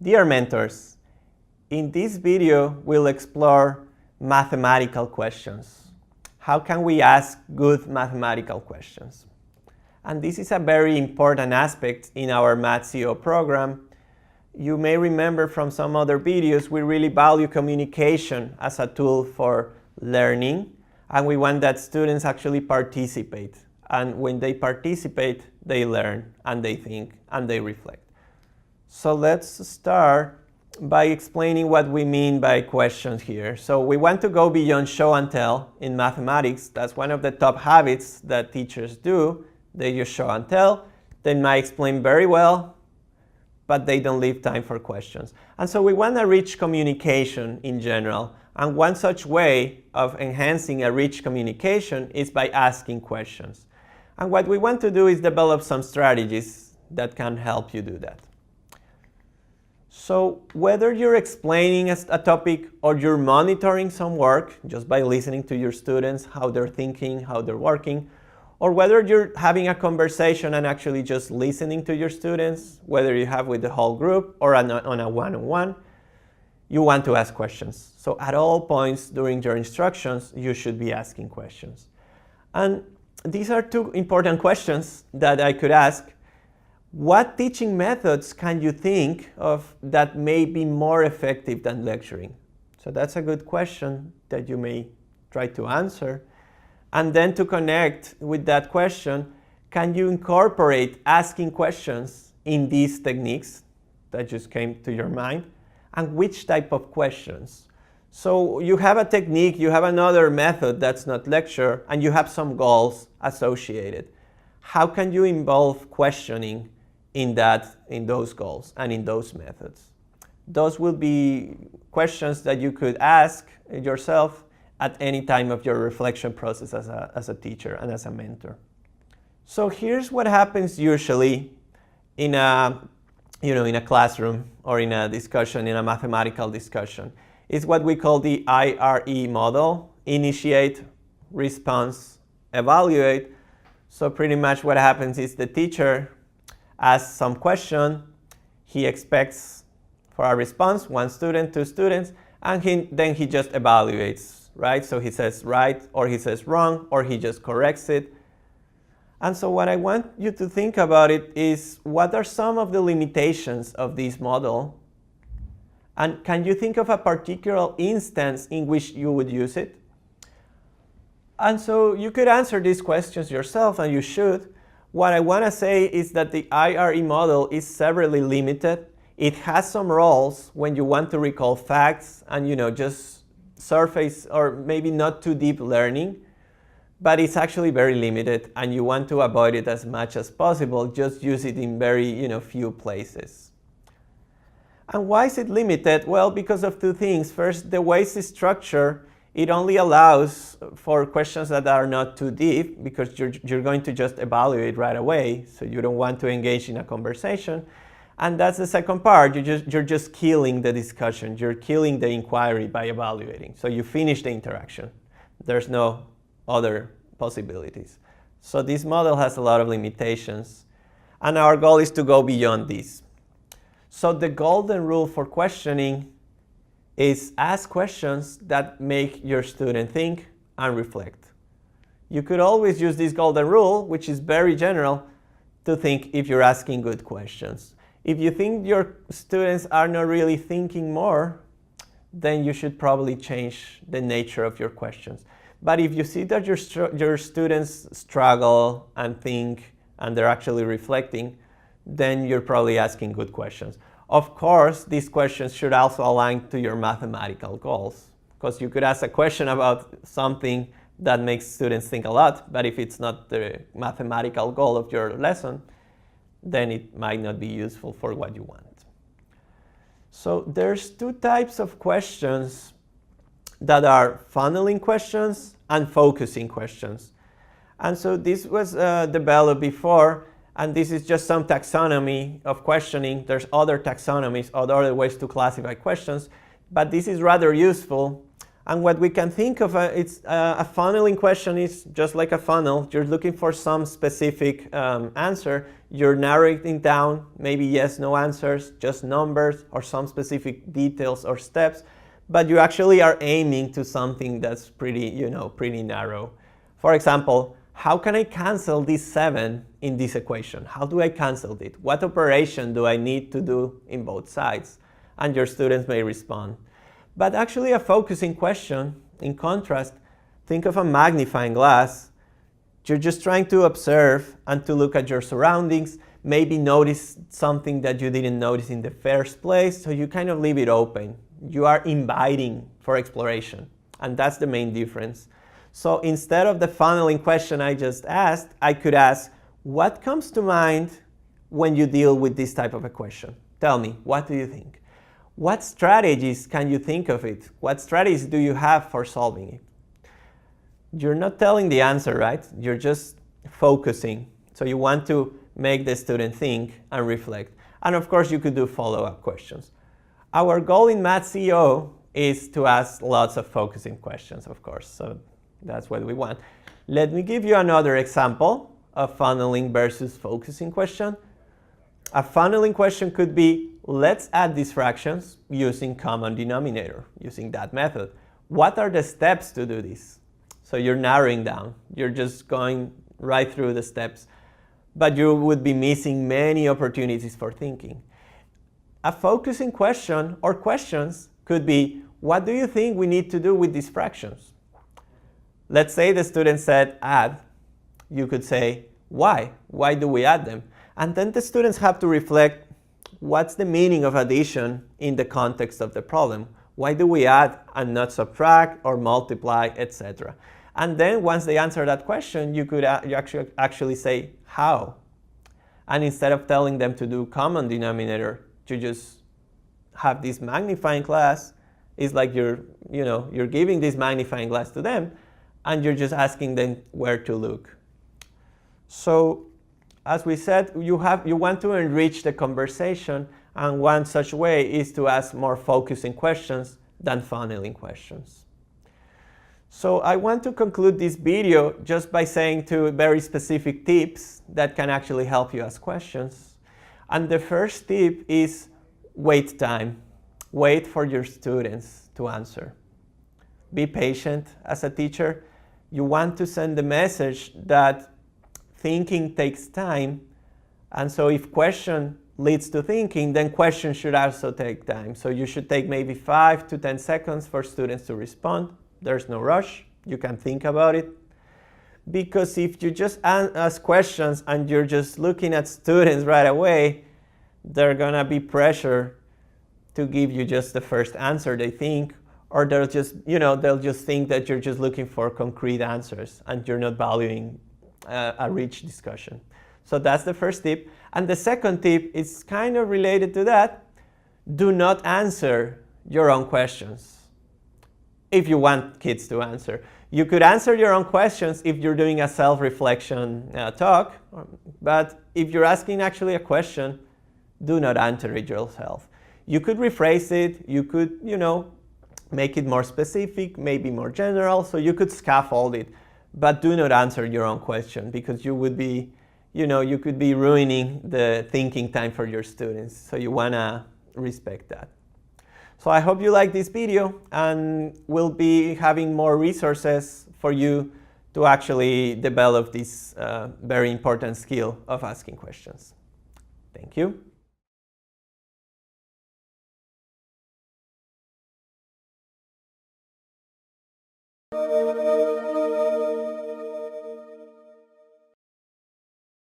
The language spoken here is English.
Dear mentors, in this video we'll explore mathematical questions. How can we ask good mathematical questions? And this is a very important aspect in our Math.co program. You may remember from some other videos, we really value communication as a tool for learning, and we want that students actually participate. And when they participate, they learn, and they think, and they reflect. So let's start by explaining what we mean by questions here. So we want to go beyond show and tell in mathematics. That's one of the top habits that teachers do. They just show and tell. They might explain very well, but they don't leave time for questions. And so we want a rich communication in general. And one such way of enhancing a rich communication is by asking questions. And what we want to do is develop some strategies that can help you do that. So whether you're explaining a topic or you're monitoring some work just by listening to your students, how they're thinking, how they're working, or whether you're having a conversation and actually just listening to your students, whether you have with the whole group or on a one-on-one, you want to ask questions. So at all points during your instructions, you should be asking questions. And these are two important questions that I could ask. What teaching methods can you think of that may be more effective than lecturing? So that's a good question that you may try to answer. And then to connect with that question, can you incorporate asking questions in these techniques that just came to your mind? And which type of questions? So you have a technique, you have another method that's not lecture, and you have some goals associated. How can you involve questioning in those goals and in those methods? Those will be questions that you could ask yourself at any time of your reflection process as a teacher and as a mentor. So here's what happens usually in a classroom or in a discussion, in a mathematical discussion. It's what we call the IRE model: initiate, response, evaluate. So pretty much what happens is the teacher asks some question, he expects for a response, one student, two students, and then he just evaluates, right? So he says right, or he says wrong, or he just corrects it. And so what I want you to think about it is, what are some of the limitations of this model? And can you think of a particular instance in which you would use it? And so you could answer these questions yourself, and you should. What I want to say is that the IRE model is severely limited. It has some roles when you want to recall facts and just surface or maybe not too deep learning, but it's actually very limited, and you want to avoid it as much as possible. Just use it in very few places. And why is it limited? Well, because of two things. First, the way it's structured, it only allows for questions that are not too deep, because you're going to just evaluate right away, so you don't want to engage in a conversation. And that's the second part. You're just killing the discussion. You're killing the inquiry by evaluating. So you finish the interaction. There's no other possibilities. So this model has a lot of limitations, and our goal is to go beyond this. So the golden rule for questioning is ask questions that make your student think and reflect. You could always use this golden rule, which is very general, to think if you're asking good questions. If you think your students are not really thinking more, then you should probably change the nature of your questions. But if you see that your students struggle and think and they're actually reflecting, then you're probably asking good questions. Of course, these questions should also align to your mathematical goals, because you could ask a question about something that makes students think a lot, but if it's not the mathematical goal of your lesson, then it might not be useful for what you want. So there's two types of questions that are funneling questions and focusing questions. And so this was developed before, and this is just some taxonomy of questioning. There's other taxonomies, other ways to classify questions, but this is rather useful. And what we can think of, it's a funneling question is just like a funnel. You're looking for some specific answer. You're narrowing it down, maybe yes, no answers, just numbers or some specific details or steps. But you actually are aiming to something that's pretty, pretty narrow. For example, how can I cancel this 7 in this equation? How do I cancel it? What operation do I need to do in both sides? And your students may respond. But actually a focusing question, in contrast, think of a magnifying glass. You're just trying to observe and to look at your surroundings, maybe notice something that you didn't notice in the first place, so you kind of leave it open. You are inviting for exploration, and that's the main difference. So instead of the funneling question I just asked, I could ask, what comes to mind when you deal with this type of a question? Tell me, what do you think? What strategies can you think of it? What strategies do you have for solving it? You're not telling the answer, right? You're just focusing. So you want to make the student think and reflect. And of course, you could do follow-up questions. Our goal in Math.co is to ask lots of focusing questions, of course. So that's what we want. Let me give you another example of funneling versus focusing question. A funneling question could be, let's add these fractions using common denominator, using that method. What are the steps to do this? So you're narrowing down. You're just going right through the steps. But you would be missing many opportunities for thinking. A focusing question or questions could be, what do you think we need to do with these fractions? Let's say the student said add. You could say, why? Why do we add them? And then the students have to reflect, what's the meaning of addition in the context of the problem? Why do we add and not subtract or multiply, etc.? And then once they answer that question, you could actually say, how? And instead of telling them to do common denominator, you just have this magnifying glass. It's like you're giving this magnifying glass to them, and you're just asking them where to look. So as we said, you want to enrich the conversation, and one such way is to ask more focusing questions than funneling questions. So I want to conclude this video just by saying two very specific tips that can actually help you ask questions. And the first tip is wait time. Wait for your students to answer. Be patient as a teacher. You want to send the message that thinking takes time, and so if question leads to thinking, then question should also take time. So you should take maybe 5 to 10 seconds for students to respond. There's no rush. You can think about it. Because if you just ask questions and you're just looking at students right away, they're gonna be pressure to give you just the first answer they think, or they'll just think that you're just looking for concrete answers and you're not valuing a rich discussion. So that's the first tip. And the second tip is kind of related to that. Do not answer your own questions if you want kids to answer. You could answer your own questions if you're doing a self-reflection talk, but if you're asking actually a question, do not answer it yourself. You could rephrase it, you could, make it more specific, maybe more general, so you could scaffold it, but do not answer your own question because you would be, you could be ruining the thinking time for your students. So you wanna respect that. So I hope you like this video, and we'll be having more resources for you to actually develop this very important skill of asking questions. Thank you.